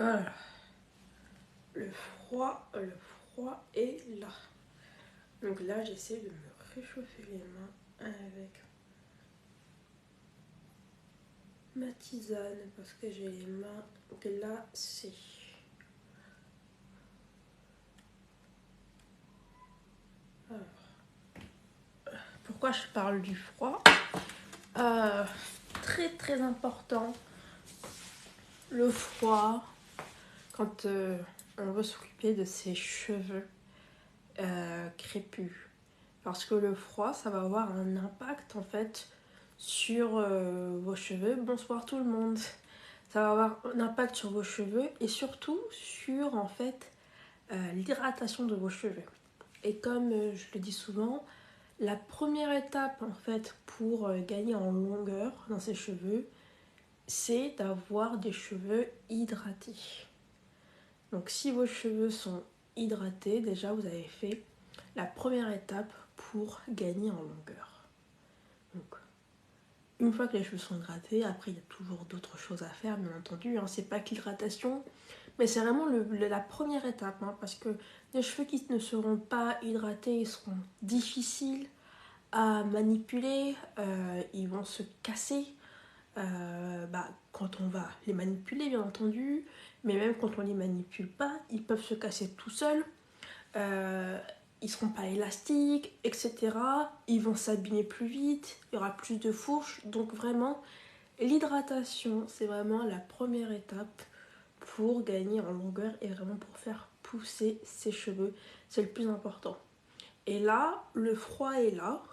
Voilà, le froid est là. Donc là, j'essaie de me réchauffer les mains avec ma tisane parce que j'ai les mains glacées. Alors, pourquoi je parle du froid? Très très important, le froid, quand on veut s'occuper de ses cheveux crépus. Parce que le froid, ça va avoir un impact en fait sur vos cheveux. Bonsoir tout le monde. Ça va avoir un impact sur vos cheveux et surtout sur en fait l'hydratation de vos cheveux. Et comme je le dis souvent, la première étape en fait pour gagner en longueur dans ses cheveux, c'est d'avoir des cheveux hydratés. Donc si vos cheveux sont hydratés, déjà vous avez fait la première étape pour gagner en longueur. Donc une fois que les cheveux sont hydratés, après il y a toujours d'autres choses à faire bien entendu, hein. C'est pas que l'hydratation, mais c'est vraiment la première étape, hein, parce que les cheveux qui ne seront pas hydratés, ils seront difficiles à manipuler, ils vont se casser quand on va les manipuler bien entendu, mais même quand on les manipule pas, ils peuvent se casser tout seuls, ils seront pas élastiques, etc. Ils vont s'abîmer plus vite, il y aura plus de fourches, donc vraiment l'hydratation c'est vraiment la première étape pour gagner en longueur et vraiment pour faire pousser ses cheveux, c'est le plus important. Et là, le froid est là.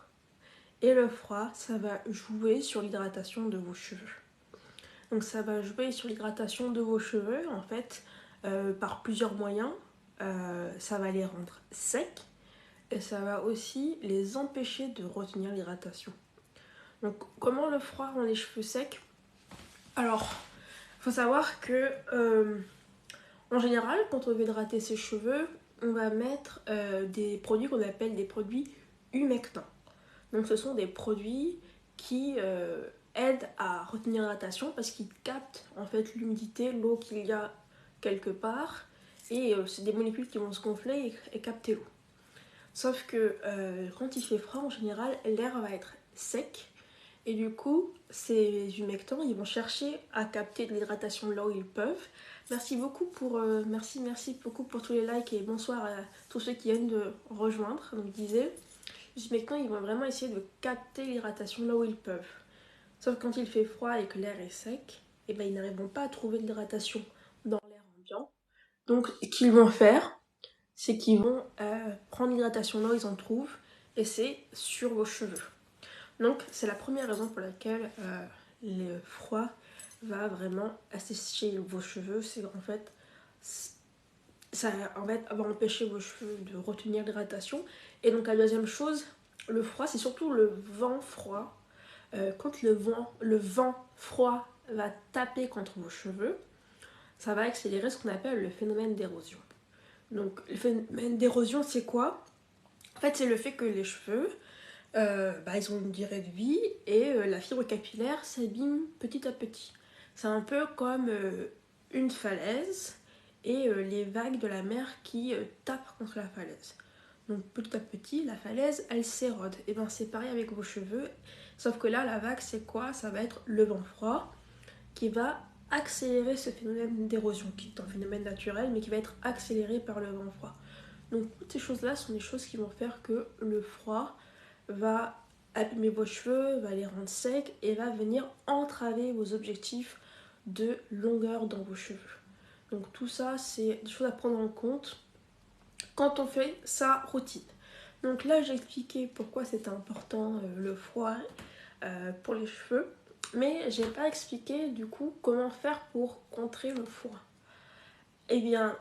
Et le froid, ça va jouer sur l'hydratation de vos cheveux. Donc ça va jouer sur l'hydratation de vos cheveux, en fait, par plusieurs moyens. Ça va les rendre secs et ça va aussi les empêcher de retenir l'hydratation. Donc comment le froid rend les cheveux secs? Alors, il faut savoir que, en général, quand on veut hydrater ses cheveux, on va mettre des produits qu'on appelle des produits humectants. Donc ce sont des produits qui aident à retenir l'hydratation parce qu'ils captent en fait l'humidité, l'eau qu'il y a quelque part et c'est des molécules qui vont se gonfler et capter l'eau. Sauf que quand il fait froid en général, l'air va être sec et du coup ces humectants ils vont chercher à capter de l'hydratation là où ils peuvent. Merci beaucoup pour merci beaucoup pour tous les likes et bonsoir à tous ceux qui viennent de rejoindre. Donc je disais maintenant, ils vont vraiment essayer de capter l'hydratation là où ils peuvent. Sauf quand il fait froid et que l'air est sec, et ben ils n'arriveront pas à trouver de l'hydratation dans l'air ambiant. Donc, ce qu'ils vont faire, c'est qu'ils vont prendre l'hydratation là où ils en trouvent, et c'est sur vos cheveux. Donc, c'est la première raison pour laquelle le froid va vraiment assécher vos cheveux. C'est en fait, ça va empêcher vos cheveux de retenir l'hydratation. Et donc, la deuxième chose, le froid, c'est surtout le vent froid. Quand le vent froid va taper contre vos cheveux, ça va accélérer ce qu'on appelle le phénomène d'érosion. Donc le phénomène d'érosion, c'est quoi? En fait, c'est le fait que les cheveux, ils ont une durée de vie et la fibre capillaire s'abîme petit à petit. C'est un peu comme une falaise et les vagues de la mer qui tapent contre la falaise. Donc petit à petit, la falaise, elle s'érode. Et bien c'est pareil avec vos cheveux, sauf que là, la vague, c'est quoi? Ça va être le vent froid qui va accélérer ce phénomène d'érosion, qui est un phénomène naturel, mais qui va être accéléré par le vent froid. Donc toutes ces choses-là sont des choses qui vont faire que le froid va abîmer vos cheveux, va les rendre secs et va venir entraver vos objectifs de longueur dans vos cheveux. Donc tout ça, c'est des choses à prendre en compte quand on fait sa routine. Donc là, j'ai expliqué pourquoi c'était important le froid pour les cheveux, mais j'ai pas expliqué du coup comment faire pour contrer le froid. Eh bien,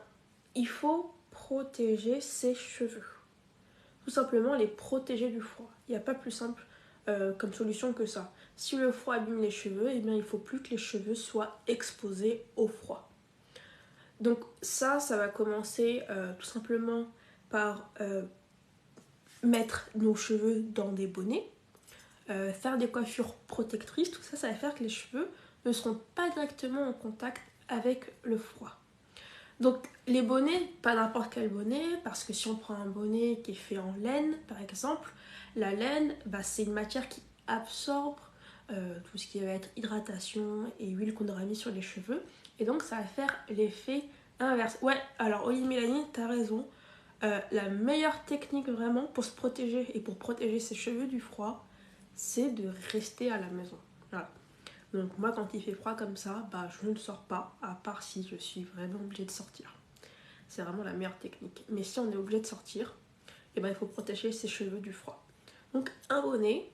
il faut protéger ses cheveux. Tout simplement les protéger du froid. Il n'y a pas plus simple comme solution que ça. Si le froid abîme les cheveux, eh bien, il ne faut plus que les cheveux soient exposés au froid. Donc ça va commencer tout simplement par mettre nos cheveux dans des bonnets, faire des coiffures protectrices, tout ça, ça va faire que les cheveux ne seront pas directement en contact avec le froid. Donc les bonnets, pas n'importe quel bonnet, parce que si on prend un bonnet qui est fait en laine, par exemple, la laine, bah, c'est une matière qui absorbe tout ce qui va être hydratation et huile qu'on aura mis sur les cheveux. Et donc ça va faire l'effet inverse. Ouais, alors Oli Mélanie, t'as raison. La meilleure technique vraiment pour se protéger et pour protéger ses cheveux du froid, c'est de rester à la maison. Voilà. Donc moi quand il fait froid comme ça, bah je ne sors pas, à part si je suis vraiment obligée de sortir. C'est vraiment la meilleure technique. Mais si on est obligé de sortir, eh ben, il faut protéger ses cheveux du froid. Donc un bonnet,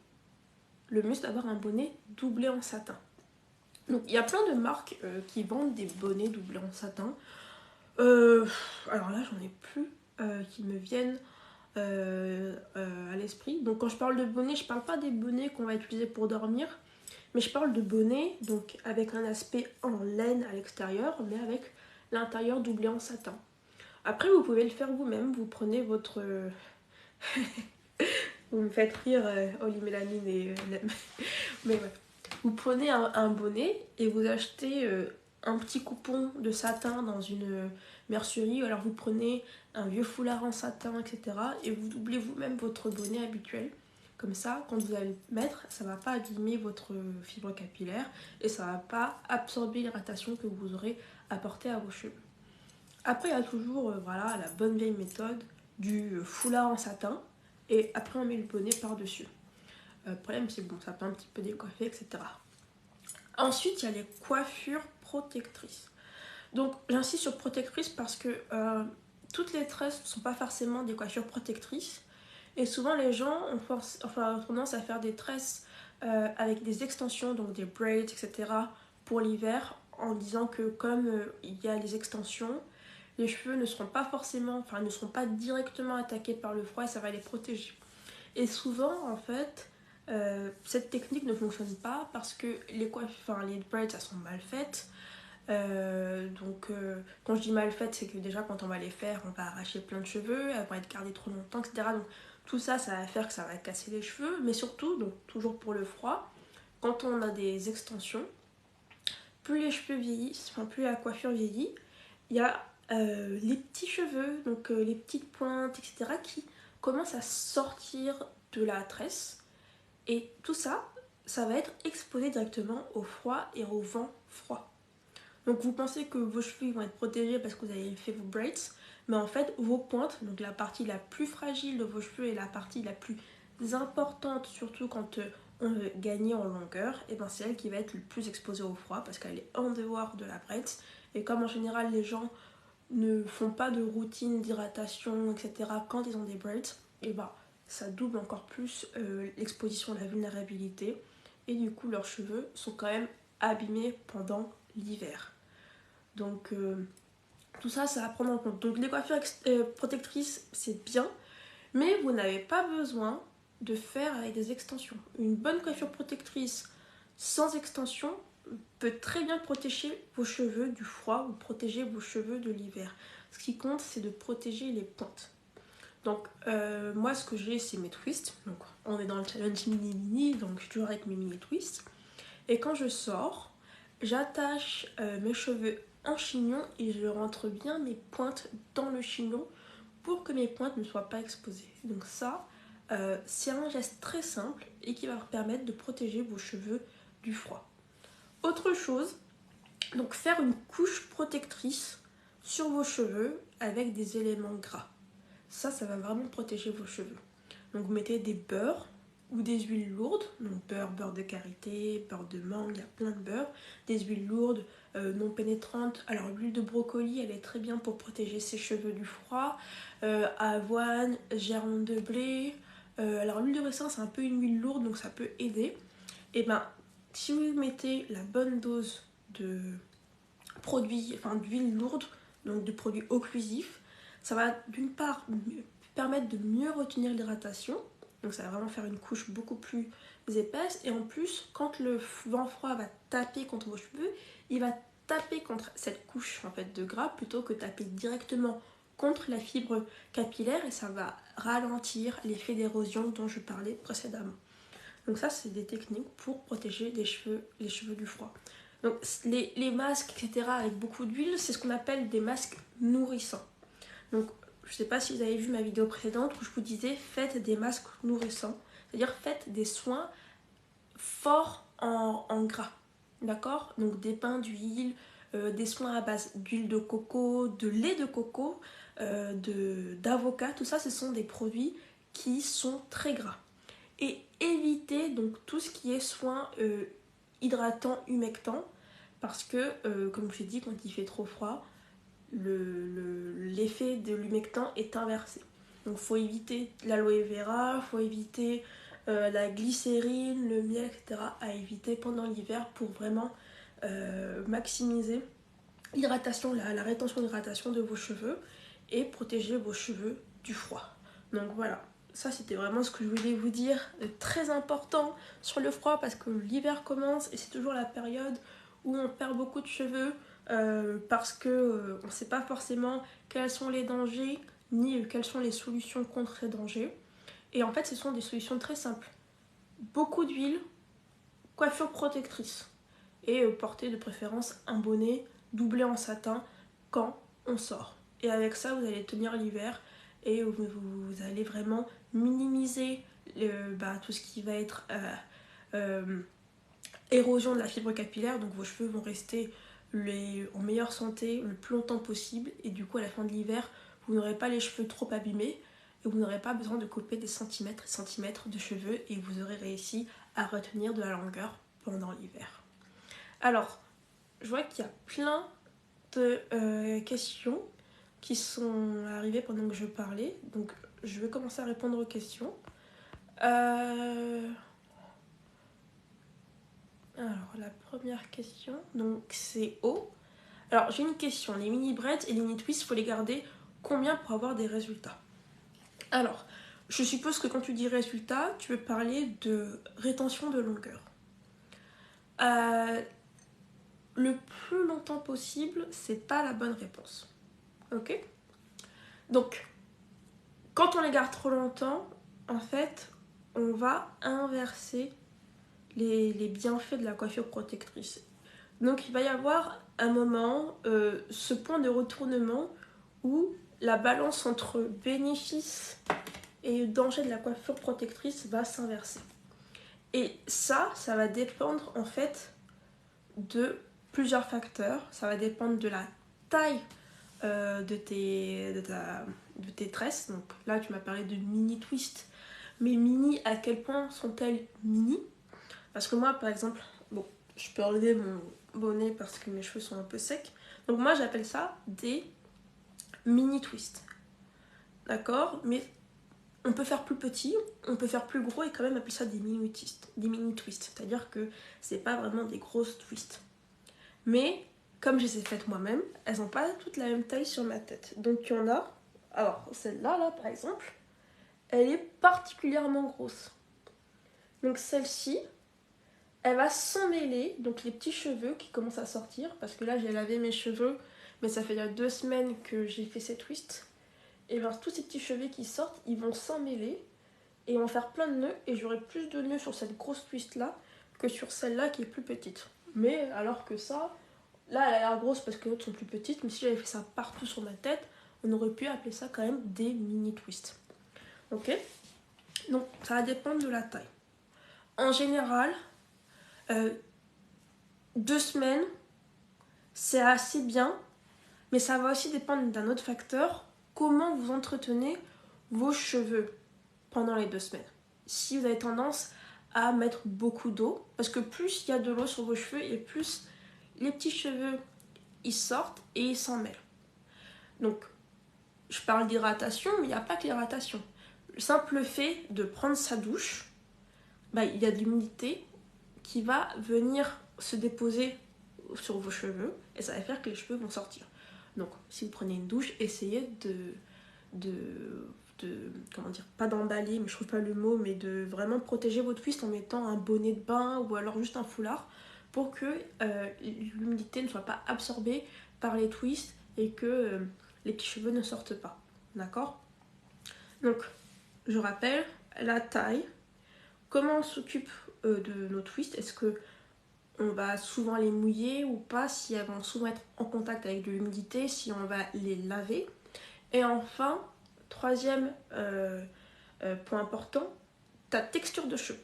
le mieux c'est d'avoir un bonnet doublé en satin. Donc il y a plein de marques qui vendent des bonnets doublés en satin. Alors là j'en ai plus qui me viennent à l'esprit. Donc quand je parle de bonnets, je parle pas des bonnets qu'on va utiliser pour dormir, mais je parle de bonnets donc avec un aspect en laine à l'extérieur, mais avec l'intérieur doublé en satin. Après, vous pouvez le faire vous-même. Vous prenez votre. Vous me faites rire, Oli Mélamine et. Mais ouais. Vous prenez un bonnet et vous achetez un petit coupon de satin dans une mercerie. Alors vous prenez un vieux foulard en satin, etc. Et vous doublez vous-même votre bonnet habituel. Comme ça, quand vous allez le mettre, ça ne va pas abîmer votre fibre capillaire et ça ne va pas absorber l'hydratation que vous aurez apportée à vos cheveux. Après, il y a toujours voilà, la bonne vieille méthode du foulard en satin et après on met le bonnet par-dessus. Le problème c'est bon, ça peut un petit peu décoiffer, etc. Ensuite, il y a les coiffures protectrices. Donc j'insiste sur protectrice parce que toutes les tresses ne sont pas forcément des coiffures protectrices et souvent les gens ont tendance à faire des tresses avec des extensions, donc des braids, etc. pour l'hiver en disant que comme il y a les extensions, les cheveux ne seront pas forcément, enfin ne seront pas directement attaqués par le froid et ça va les protéger. Et souvent en fait, cette technique ne fonctionne pas parce que les braids elles sont mal faites. Quand je dis mal faites, c'est que déjà quand on va les faire, on va arracher plein de cheveux, elles vont être gardées trop longtemps, etc. Donc tout ça, ça va faire que ça va casser les cheveux. Mais surtout, donc toujours pour le froid, quand on a des extensions, plus les cheveux vieillissent, enfin plus la coiffure vieillit, il y a les petits cheveux, donc les petites pointes, etc. qui commencent à sortir de la tresse. Et tout ça, ça va être exposé directement au froid et au vent froid. Donc vous pensez que vos cheveux vont être protégés parce que vous avez fait vos braids, mais en fait vos pointes, donc la partie la plus fragile de vos cheveux et la partie la plus importante, surtout quand on veut gagner en longueur, et ben c'est elle qui va être le plus exposée au froid parce qu'elle est en dehors de la braid. Et comme en général les gens ne font pas de routine d'hydratation, etc. quand ils ont des braids, et ben ça double encore plus l'exposition à la vulnérabilité. Et du coup leurs cheveux sont quand même abîmés pendant l'hiver. Donc tout ça, ça va prendre en compte. Donc les coiffures protectrices, c'est bien, mais vous n'avez pas besoin de faire avec des extensions. Une bonne coiffure protectrice sans extension peut très bien protéger vos cheveux du froid ou protéger vos cheveux de l'hiver. Ce qui compte, c'est de protéger les pointes. Donc moi, ce que j'ai, c'est mes twists. Donc on est dans le challenge mini-mini, donc je suis toujours avec mes mini-twists. Et quand je sors, j'attache mes cheveux en chignon et je rentre bien mes pointes dans le chignon pour que mes pointes ne soient pas exposées. Donc ça, c'est un geste très simple et qui va vous permettre de protéger vos cheveux du froid. Autre chose, donc faire une couche protectrice sur vos cheveux avec des éléments gras. Ça va vraiment protéger vos cheveux. Donc vous mettez des beurres ou des huiles lourdes, donc beurre de karité, beurre de mangue, il y a plein de beurre, des huiles lourdes non pénétrantes. Alors l'huile de brocoli, elle est très bien pour protéger ses cheveux du froid, avoine, germe de blé. Alors l'huile de ricin, c'est un peu une huile lourde, donc ça peut aider. Et ben si vous mettez la bonne dose de produits, enfin d'huile lourde, donc de produits occlusifs, ça va d'une part permettre de mieux retenir l'hydratation, donc ça va vraiment faire une couche beaucoup plus épaisse, et en plus quand le vent froid va taper contre vos cheveux, il va taper contre cette couche en fait de gras plutôt que taper directement contre la fibre capillaire, et ça va ralentir l'effet d'érosion dont je parlais précédemment. Donc ça, c'est des techniques pour protéger les cheveux du froid. Donc les masques, etc., avec beaucoup d'huile, c'est ce qu'on appelle des masques nourrissants. Donc je ne sais pas si vous avez vu ma vidéo précédente où je vous disais faites des masques nourrissants, c'est-à-dire faites des soins forts en gras, d'accord? Donc des bains d'huile, des soins à base d'huile de coco, de lait de coco, d'avocat, tout ça ce sont des produits qui sont très gras. Et évitez donc tout ce qui est soins hydratant, humectant, parce que comme je l'ai dit, quand il fait trop froid, l'effet de l'humectant est inversé. Donc il faut éviter l'aloe vera, il faut éviter la glycérine, le miel, etc. à éviter pendant l'hiver pour vraiment maximiser l'hydratation, la rétention d'hydratation de vos cheveux et protéger vos cheveux du froid. Donc voilà, ça c'était vraiment ce que je voulais vous dire, très important sur le froid parce que l'hiver commence et c'est toujours la période où on perd beaucoup de cheveux parce que on ne sait pas forcément quels sont les dangers ni quelles sont les solutions contre ces dangers. Et en fait ce sont des solutions très simples. Beaucoup d'huile, coiffure protectrice et porter de préférence un bonnet doublé en satin quand on sort. Et avec ça, vous allez tenir l'hiver et vous allez vraiment minimiser tout ce qui va être érosion de la fibre capillaire. Donc vos cheveux vont rester en meilleure santé le plus longtemps possible. Et du coup, à la fin de l'hiver, vous n'aurez pas les cheveux trop abîmés et vous n'aurez pas besoin de couper des centimètres et centimètres de cheveux et vous aurez réussi à retenir de la longueur pendant l'hiver. Alors, je vois qu'il y a plein de questions qui sont arrivées pendant que je parlais. Donc, je vais commencer à répondre aux questions. Alors, la première question, donc c'est O. Alors, j'ai une question. Les mini braids et les mini twists, il faut les garder combien pour avoir des résultats? Alors, je suppose que quand tu dis résultats, tu veux parler de rétention de longueur. Le plus longtemps possible, c'est pas la bonne réponse. Ok? Donc, quand on les garde trop longtemps, en fait, on va inverser les bienfaits de la coiffure protectrice. Donc, il va y avoir un moment, ce point de retournement où la balance entre bénéfices et danger de la coiffure protectrice va s'inverser. Et ça va dépendre en fait de plusieurs facteurs. Ça va dépendre de la taille de tes tresses. Donc là, tu m'as parlé de mini twist. Mais mini, à quel point sont-elles mini? Parce que moi, par exemple, bon, je peux enlever mon bonnet parce que mes cheveux sont un peu secs. Donc moi, j'appelle ça des mini twists. D'accord? Mais on peut faire plus petit, on peut faire plus gros et quand même appeler ça des mini twists. Des mini twists. C'est-à-dire que c'est pas vraiment des grosses twists. Mais comme je les ai faites moi-même, elles n'ont pas toutes la même taille sur ma tête. Donc il y en a. Alors celle-là, là par exemple, elle est particulièrement grosse. Donc celle-ci, elle va s'emmêler, donc les petits cheveux qui commencent à sortir, parce que là j'ai lavé mes cheveux, mais ça fait il y a 2 semaines que j'ai fait ces twists. Et bien tous ces petits cheveux qui sortent, ils vont s'emmêler et vont faire plein de nœuds, et j'aurai plus de nœuds sur cette grosse twist là que sur celle-là qui est plus petite. Mais alors que ça, là elle a l'air grosse parce que les autres sont plus petites, mais si j'avais fait ça partout sur ma tête, on aurait pu appeler ça quand même des mini twists. Ok? Donc ça va dépendre de la taille. En général, 2 semaines, c'est assez bien, mais ça va aussi dépendre d'un autre facteur, comment vous entretenez vos cheveux pendant les 2 semaines. Si vous avez tendance à mettre beaucoup d'eau, parce que plus il y a de l'eau sur vos cheveux et plus les petits cheveux ils sortent et ils s'en mêlent. Donc je parle d'hydratation, mais il n'y a pas que l'hydratation. Le simple fait de prendre sa douche, il y a de l'humidité qui va venir se déposer sur vos cheveux et ça va faire que les cheveux vont sortir. Donc si vous prenez une douche, essayez comment dire, pas d'emballer, mais je trouve pas le mot, mais de vraiment protéger votre twist en mettant un bonnet de bain ou alors juste un foulard pour que l'humidité ne soit pas absorbée par les twists et que les petits cheveux ne sortent pas. D'accord? Donc, je rappelle, la taille, comment on s'occupe de nos twists. Est-ce que on va souvent les mouiller ou pas, si elles vont souvent être en contact avec de l'humidité, si on va les laver. Et enfin, troisième point important, ta texture de cheveux.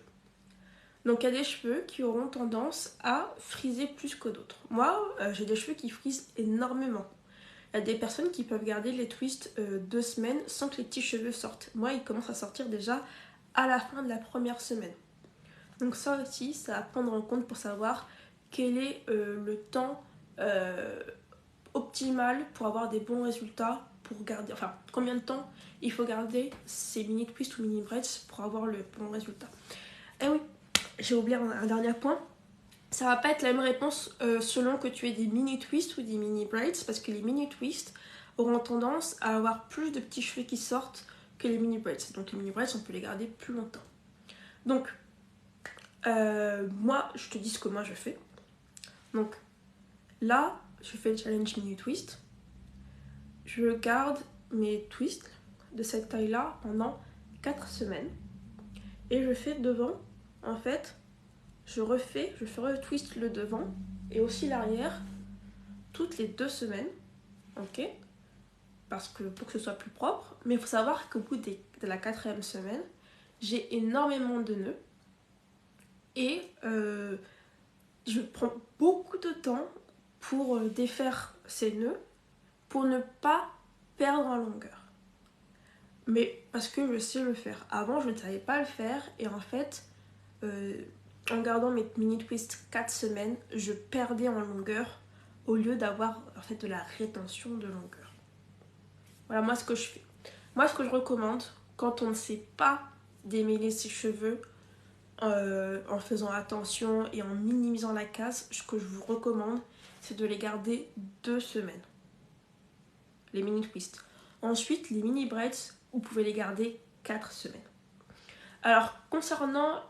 Donc il y a des cheveux qui auront tendance à friser plus que d'autres. Moi, j'ai des cheveux qui frisent énormément. Il y a des personnes qui peuvent garder les twists 2 semaines sans que les petits cheveux sortent. Moi, ils commencent à sortir déjà à la fin de la première semaine. Donc ça aussi, ça à prendre en compte pour savoir quel est le temps optimal pour avoir des bons résultats, pour garder, enfin combien de temps il faut garder ces mini twists ou mini braids pour avoir le bon résultat. Et oui, j'ai oublié un dernier point. Ça va pas être la même réponse selon que tu aies des mini twists ou des mini braids, parce que les mini twists auront tendance à avoir plus de petits cheveux qui sortent que les mini braids. Donc les mini braids, on peut les garder plus longtemps. Donc moi, je te dis ce que moi je fais. Donc là, je fais le challenge mini twist. Je garde mes twists de cette taille-là pendant 4 semaines. Et je fais devant, en fait, je fais le twist le devant et aussi l'arrière toutes les 2 semaines. Ok, parce que pour que ce soit plus propre. Mais il faut savoir qu'au bout de la 4e semaine, j'ai énormément de nœuds. Et je prends beaucoup de temps pour défaire ces nœuds pour ne pas perdre en longueur. Mais parce que je sais le faire. Avant, je ne savais pas le faire et en fait, en gardant mes mini twists 4 semaines, je perdais en longueur au lieu d'avoir en fait de la rétention de longueur. Voilà moi ce que je fais. Moi ce que je recommande quand on ne sait pas démêler ses cheveux en faisant attention et en minimisant la casse, ce que je vous recommande c'est de les garder 2 semaines. Les mini twists. Ensuite les mini braids, vous pouvez les garder 4 semaines. Alors, concernant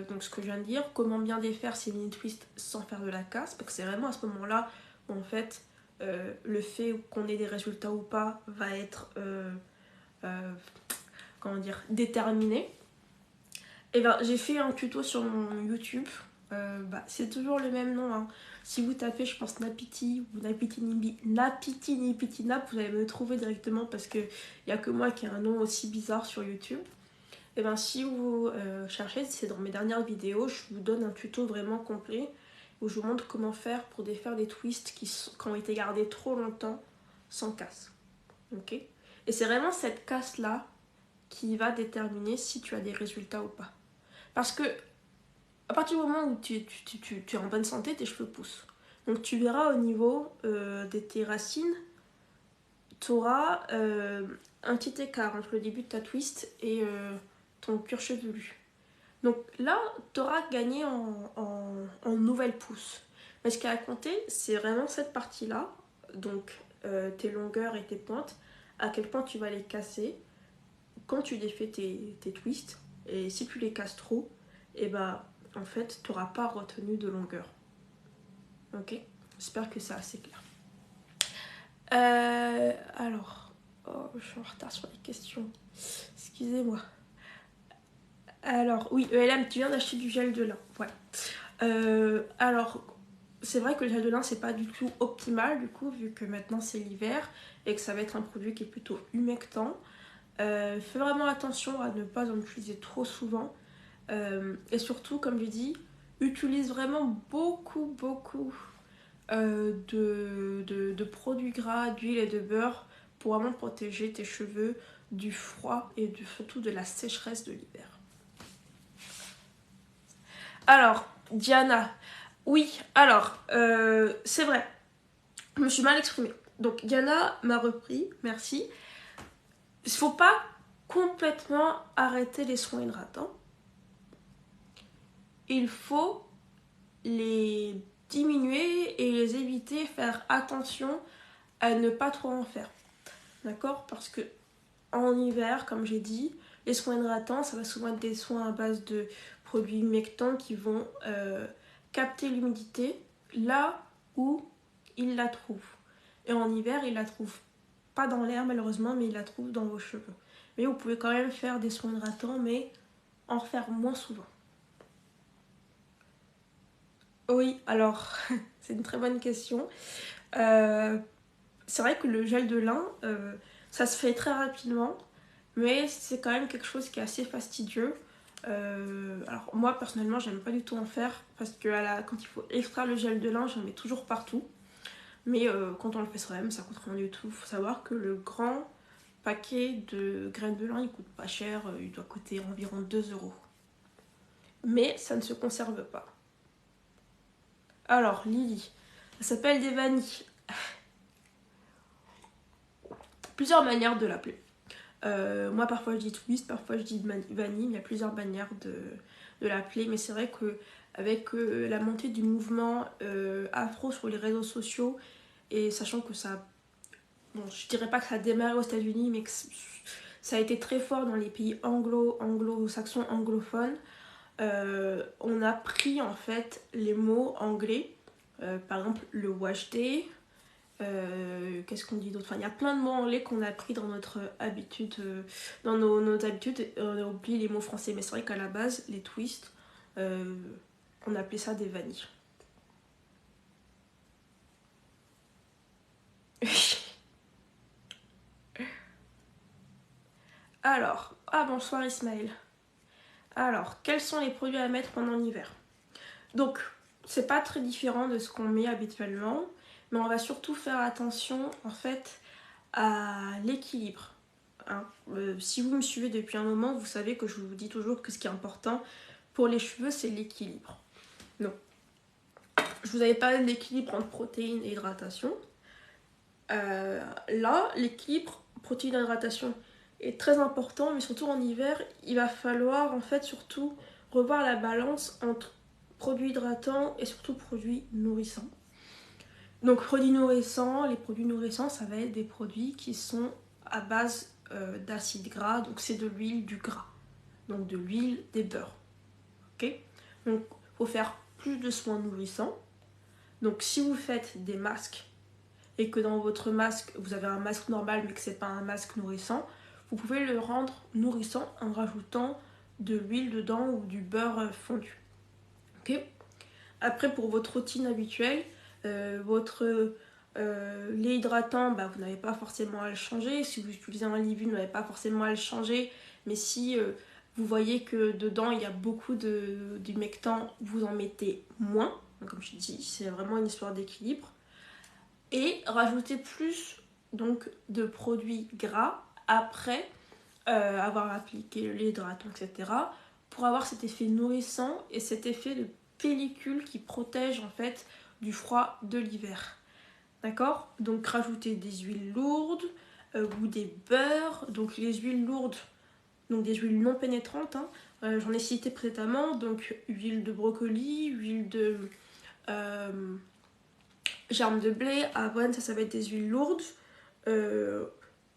donc ce que je viens de dire, comment bien défaire ces mini twists sans faire de la casse, parce que c'est vraiment à ce moment-là où en fait le fait qu'on ait des résultats ou pas va être comment dire, déterminé. Et ben j'ai fait un tuto sur mon YouTube, c'est toujours le même nom. Hein. Si vous tapez, je pense Napiti ou Napiti Nipiti Nap, vous allez me trouver directement parce qu'il n'y a que moi qui ai un nom aussi bizarre sur YouTube. Et ben si vous cherchez, c'est dans mes dernières vidéos, je vous donne un tuto vraiment complet où je vous montre comment faire pour défaire des twists qui ont été gardés trop longtemps sans casse. Ok. Et c'est vraiment cette casse là qui va déterminer si tu as des résultats ou pas. Parce que à partir du moment où tu es en bonne santé, tes cheveux poussent. Donc tu verras au niveau de tes racines, tu auras un petit écart entre le début de ta twist et ton cuir chevelu. Donc là, tu auras gagné en nouvelles pousses. Mais ce qui a à compter, c'est vraiment cette partie-là, donc tes longueurs et tes pointes, à quel point tu vas les casser quand tu défais tes twists. Et si tu les casses trop, et bah en fait, tu n'auras pas retenu de longueur. Ok. J'espère que c'est assez clair. Alors, je suis en retard sur les questions. Excusez-moi. Alors, oui, ELM, tu viens d'acheter du gel de lin. Ouais. Alors, c'est vrai que le gel de lin, c'est pas du tout optimal, du coup, vu que maintenant c'est l'hiver et que ça va être un produit qui est plutôt humectant. Fais vraiment attention à ne pas en utiliser trop souvent. Et surtout, comme je dis, utilise vraiment beaucoup de produits gras, d'huile et de beurre pour vraiment protéger tes cheveux du froid et surtout de la sécheresse de l'hiver. Alors, Diana, oui, alors, c'est vrai, je me suis mal exprimée. Donc, Diana m'a repris, merci. Il ne faut pas complètement arrêter les soins hydratants. Il faut les diminuer et les éviter, faire attention à ne pas trop en faire. D'accord? Parce que en hiver, comme j'ai dit, les soins hydratants, ça va souvent être des soins à base de produits humectants qui vont capter l'humidité là où ils la trouvent. Et en hiver, ils la trouvent pas dans l'air malheureusement, mais ils la trouvent dans vos cheveux. Mais vous pouvez quand même faire des soins hydratants, mais en refaire moins souvent. Oui, alors, c'est une très bonne question. Euh, c'est vrai que le gel de lin, ça se fait très rapidement, mais c'est quand même quelque chose qui est assez fastidieux. Alors moi personnellement j'aime pas du tout en faire parce que quand il faut extraire le gel de lin j'en mets toujours partout. Mais quand on le fait soi-même ça coûte rien du tout. Faut savoir que le grand paquet de graines de lin il coûte pas cher, il doit coûter environ 2 euros. Mais ça ne se conserve pas. Alors Lily, ça s'appelle des vanilles. Plusieurs manières de l'appeler. Moi parfois je dis twist, parfois je dis vanille, il y a plusieurs manières de l'appeler, mais c'est vrai que avec la montée du mouvement afro sur les réseaux sociaux, et sachant que ça, bon je dirais pas que ça a démarré aux États-Unis, mais que ça a été très fort dans les pays anglo-saxons, anglophones, on a pris en fait les mots anglais, par exemple le wash day. Qu'est-ce qu'on dit d'autre? Enfin, il y a plein de mots anglais qu'on a pris dans notre habitude, dans nos habitudes, et on a oublié les mots français. Mais c'est vrai qu'à la base, les twists, euh, on appelait ça des vanilles. Alors, ah bonsoir Ismaël. Alors, quels sont les produits à mettre pendant l'hiver? Donc, c'est pas très différent de ce qu'on met habituellement, mais on va surtout faire attention en fait à l'équilibre. Hein. Si vous me suivez depuis un moment, vous savez que je vous dis toujours que ce qui est important pour les cheveux, c'est l'équilibre. Donc, je vous avais parlé de l'équilibre entre protéines et hydratation. Là, l'équilibre protéines-hydratation est très important, mais surtout en hiver, il va falloir en fait surtout revoir la balance entre produits hydratants et surtout produits nourrissants. Donc les produits nourrissants, ça va être des produits qui sont à base d'acides gras, donc c'est de l'huile, du gras, donc de l'huile, des beurres. Ok. Donc il faut faire plus de soins nourrissants. Donc si vous faites des masques et que dans votre masque vous avez un masque normal mais que c'est pas un masque nourrissant, vous pouvez le rendre nourrissant en rajoutant de l'huile dedans ou du beurre fondu. Ok. Après pour votre routine habituelle, votre lait hydratant, bah, vous n'avez pas forcément à le changer. Si vous utilisez un leave-in, vous n'avez pas forcément à le changer. Mais si vous voyez que dedans il y a beaucoup d'humectant, vous en mettez moins. Donc, comme je dis, c'est vraiment une histoire d'équilibre. Et rajoutez plus donc, de produits gras après avoir appliqué le lait hydratant, etc. pour avoir cet effet nourrissant et cet effet de pellicule qui protège en fait du froid de l'hiver. D'accord? Donc rajouter des huiles lourdes ou des beurres. Donc les huiles lourdes, donc des huiles non pénétrantes. Hein. J'en ai cité précédemment. Donc huile de brocoli, huile de germe de blé, avoine, ça va être des huiles lourdes.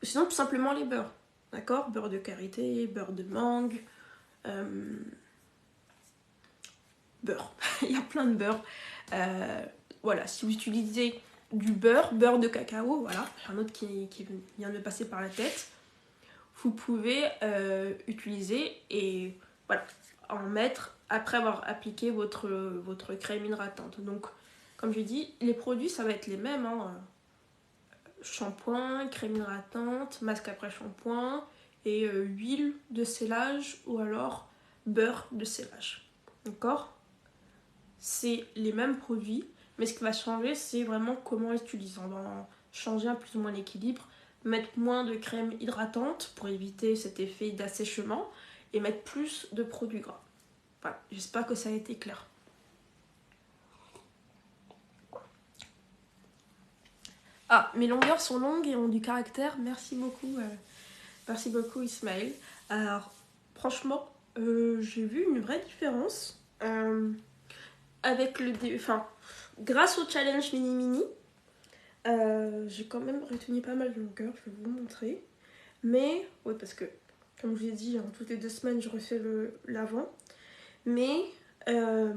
Sinon tout simplement les beurres. D'accord? Beurre de karité, beurre de mangue. Euh, beurre. Il y a plein de beurre. Voilà, si vous utilisez du beurre de cacao, voilà, un autre qui vient de passer par la tête, vous pouvez utiliser et voilà, en mettre après avoir appliqué votre crème hydratante. Donc, comme je dis, les produits, ça va être les mêmes. Hein. Shampoing, crème hydratante, masque après shampoing et huile de sellage ou alors beurre de sellage. D'accord? C'est les mêmes produits, mais ce qui va changer, c'est vraiment comment l'utiliser. On va changer un plus ou moins l'équilibre, mettre moins de crème hydratante pour éviter cet effet d'assèchement et mettre plus de produits gras. Voilà, j'espère que ça a été clair. Ah, mes longueurs sont longues et ont du caractère. Merci beaucoup Ismaël. Alors, franchement, j'ai vu une vraie différence avec enfin, grâce au challenge mini mini. J'ai quand même retenu pas mal de longueur, je vais vous montrer. Mais, ouais, parce que, comme je vous ai dit, toutes les 2 semaines, je refais l'avant. Mais, bah,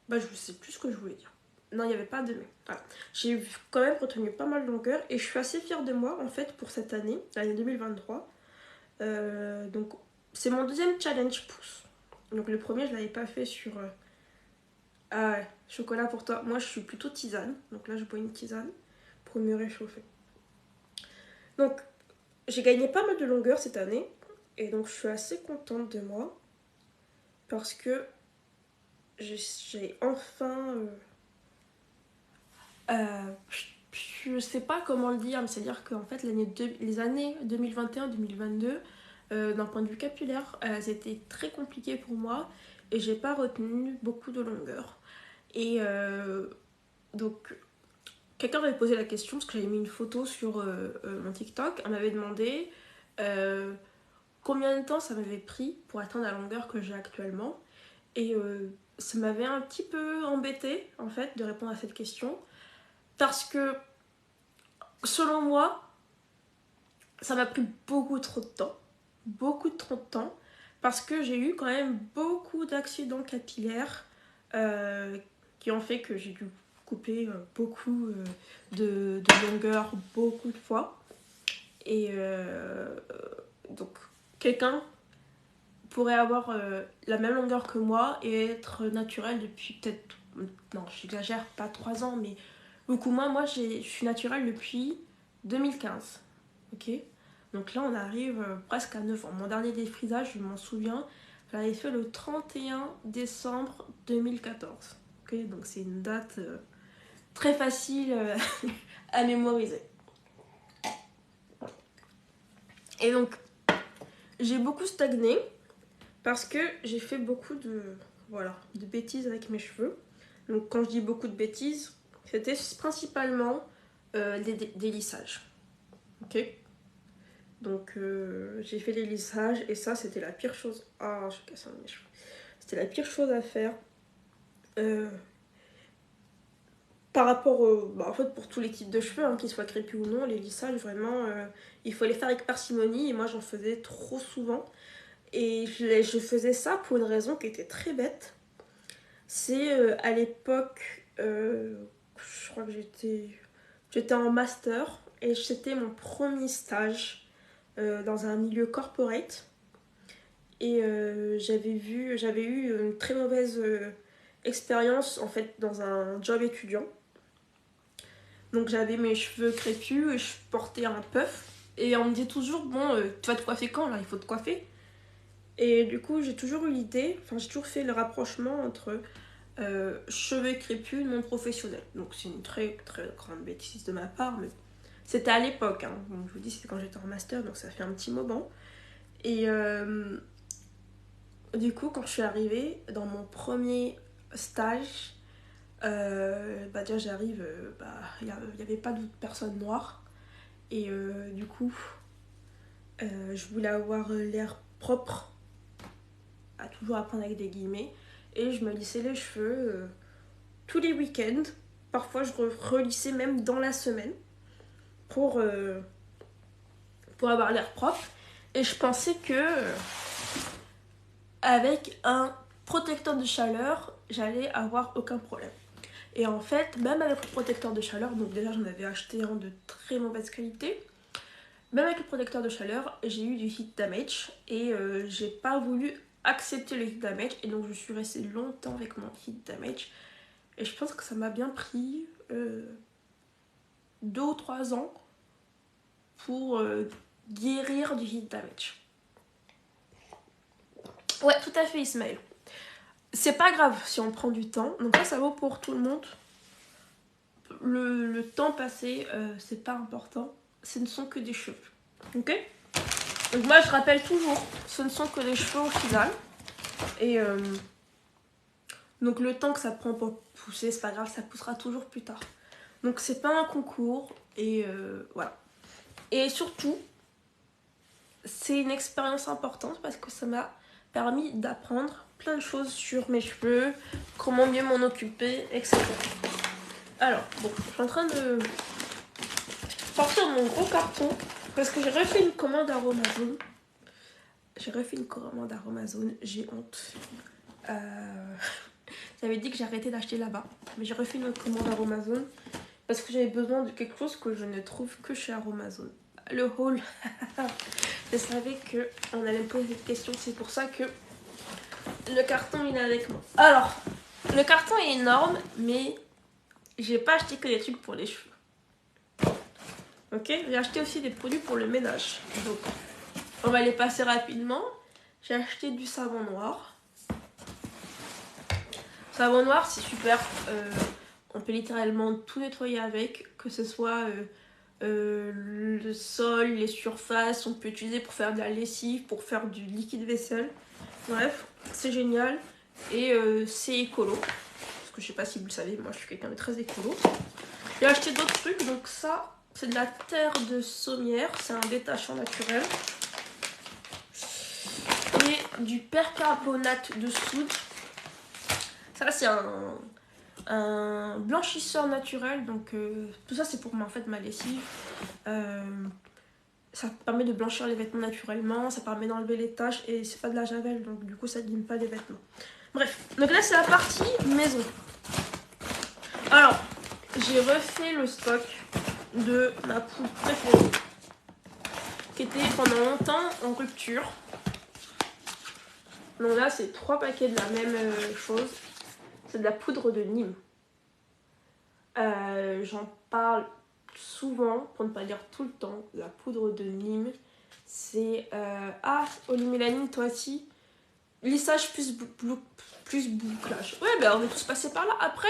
je ne sais plus ce que je voulais dire. Non, il n'y avait pas de... Voilà. J'ai quand même retenu pas mal de longueur et je suis assez fière de moi, en fait, pour cette année, l'année 2023. Donc, c'est mon deuxième challenge pouce. Donc, le premier, je ne l'avais pas fait sur Ah ouais, chocolat pour toi. Moi, je suis plutôt tisane. Donc là, je bois une tisane pour me réchauffer. Donc, j'ai gagné pas mal de longueur cette année. Et donc, je suis assez contente de moi. Parce que j'ai enfin... je sais pas comment le dire, mais c'est-à-dire qu'en fait, les années 2021-2022, d'un point de vue capillaire, elles étaient très compliquées pour moi. Et j'ai pas retenu beaucoup de longueur. Et donc, quelqu'un m'avait posé la question parce que j'avais mis une photo sur mon TikTok. Elle m'avait demandé euh, combien de temps ça m'avait pris pour atteindre la longueur que j'ai actuellement. Et ça m'avait un petit peu embêté en fait de répondre à cette question parce que selon moi, ça m'a pris beaucoup trop de temps. Beaucoup trop de temps parce que j'ai eu quand même beaucoup d'accidents capillaires euh, qui ont fait que j'ai dû couper beaucoup de longueur beaucoup de fois. Et donc, quelqu'un pourrait avoir la même longueur que moi et être naturel depuis peut-être, non, j'exagère, pas 3 ans, mais beaucoup moins. Moi, je suis naturelle depuis 2015. Ok. Donc là, on arrive presque à 9 ans. Mon dernier défrisage, je m'en souviens, je l'avais fait le 31 décembre 2014. Ok. Donc c'est une date très facile à mémoriser. Et donc, j'ai beaucoup stagné parce que j'ai fait beaucoup de bêtises avec mes cheveux. Donc quand je dis beaucoup de bêtises, c'était principalement des lissages. Ok. Donc j'ai fait les lissages et ça c'était la pire chose. Ah, j'ai cassé un de mes cheveux. C'était la pire chose à faire. Euh, Par rapport en fait pour tous les types de cheveux, hein, qu'ils soient crépus ou non, les lissages vraiment il faut les faire avec parcimonie et moi j'en faisais trop souvent. Et je faisais ça pour une raison qui était très bête. C'est à l'époque, je crois que j'étais en master et c'était mon premier stage dans un milieu corporate. Et j'avais eu une très mauvaise expérience en fait dans un job étudiant. Donc j'avais mes cheveux crépus et je portais un puff. Et on me disait toujours, bon, tu vas te coiffer quand là? Il faut te coiffer. Et du coup, j'ai toujours eu l'idée, enfin, j'ai toujours fait le rapprochement entre cheveux crépus non professionnels. Donc, c'est une très très grande bêtise de ma part, mais c'était à l'époque. Hein. Donc, je vous dis, c'était quand j'étais en master, donc ça fait un petit moment. Et du coup, quand je suis arrivée dans mon premier stage, déjà j'arrive, il n'y avait pas d'autres personnes noires. Et du coup, je voulais avoir l'air propre, à toujours apprendre avec des guillemets. Et je me lissais les cheveux tous les week-ends. Parfois, je relissais même dans la semaine pour, pour avoir l'air propre. Et je pensais que avec un protecteur de chaleur, j'allais avoir aucun problème. Et en fait, même avec le protecteur de chaleur, donc déjà j'en avais acheté un de très mauvaise qualité, même avec le protecteur de chaleur, j'ai eu du heat damage et j'ai pas voulu accepter le heat damage et donc je suis restée longtemps avec mon heat damage. Et je pense que ça m'a bien pris 2 ou 3 ans pour guérir du heat damage. Ouais, tout à fait, Ismaël. C'est pas grave si on prend du temps. Donc ça vaut pour tout le monde. Le temps passé, c'est pas important. Ce ne sont que des cheveux. Ok. Donc moi, je rappelle toujours, ce ne sont que des cheveux au final. Et donc le temps que ça prend pour pousser, c'est pas grave, ça poussera toujours plus tard. Donc c'est pas un concours. Et voilà. Et surtout, c'est une expérience importante parce que ça m'a permis d'apprendre plein de choses sur mes cheveux, comment mieux m'en occuper, etc. Alors, bon, je suis en train de sortir mon gros carton parce que j'ai refait une commande Aromazone. J'ai honte. J'avais dit que j'arrêtais d'acheter là-bas, mais j'ai refait une commande Aromazone parce que j'avais besoin de quelque chose que je ne trouve que chez Aromazone. Le haul. Je savais qu'on allait me poser cette question, c'est pour ça que le carton il est avec moi. Alors, Le carton est énorme, mais j'ai pas acheté que des trucs pour les cheveux. Ok, j'ai acheté aussi des produits pour le ménage. Donc, on va les passer rapidement. J'ai acheté du savon noir. Savon noir, c'est super. On peut littéralement tout nettoyer avec, que ce soit le sol, les surfaces. On peut utiliser pour faire de la lessive, pour faire du liquide vaisselle. Bref, c'est génial. Et c'est écolo. Parce que je sais pas si vous le savez, moi je suis quelqu'un de très écolo. J'ai acheté d'autres trucs, donc ça, c'est de la terre de saumière, c'est un détachant naturel. Et du percarbonate de soude. Ça, c'est un blanchisseur naturel, donc tout ça, c'est pour en fait ma lessive. Ça permet de blanchir les vêtements naturellement, ça permet d'enlever les taches et c'est pas de la javel, donc du coup, ça n'abîme pas les vêtements. Bref, donc là, c'est la partie maison. Alors, j'ai refait le stock de ma poudre préférée qui était pendant longtemps en rupture. Donc là, c'est 3 paquets de la même chose. C'est de la poudre de Nîmes. J'en parle souvent, pour ne pas dire tout le temps. La poudre de Nîmes, c'est... Ah, Mélanine, toi aussi. Lissage plus bouclage. Ouais, ben on est tous passés par là. Après,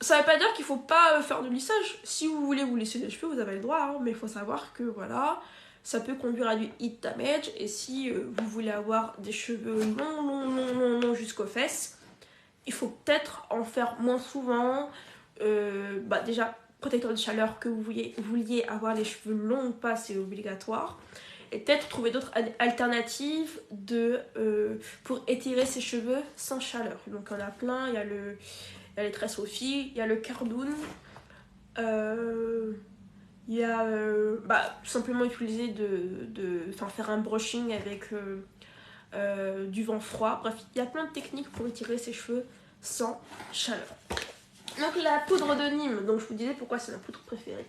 ça veut pas dire qu'il faut pas faire de lissage. Si vous voulez vous lisser les cheveux, vous avez le droit, hein, mais il faut savoir que voilà, ça peut conduire à du heat damage. Et si vous voulez avoir des cheveux longs jusqu'aux fesses, il faut peut-être en faire moins souvent. Déjà, protecteur de chaleur, que vous vouliez avoir les cheveux longs ou pas, c'est obligatoire. Et peut-être trouver d'autres alternatives pour étirer ses cheveux sans chaleur. Donc on a plein, il y a les tresses aux filles, il y a le cardoon, il y a tout simplement utiliser faire un brushing avec du vent froid. Bref, il y a plein de techniques pour étirer ses cheveux sans chaleur. Donc la poudre de Nîmes, donc je vous disais pourquoi c'est ma poudre préférée.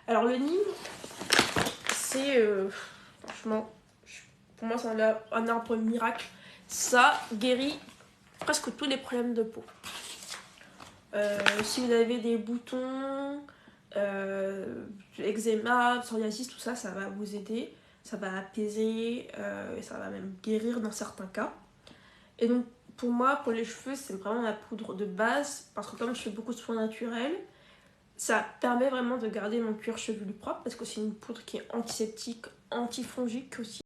Alors le Nîmes, c'est franchement, pour moi c'est un arbre miracle. Ça guérit presque tous les problèmes de peau. Si vous avez des boutons, eczéma, psoriasis, tout ça, ça va vous aider. Ça va apaiser, et ça va même guérir dans certains cas. Et donc, pour moi, pour les cheveux, c'est vraiment la poudre de base. Parce que comme je fais beaucoup de soins naturels, ça permet vraiment de garder mon cuir chevelu propre. Parce que c'est une poudre qui est antiseptique, antifongique aussi.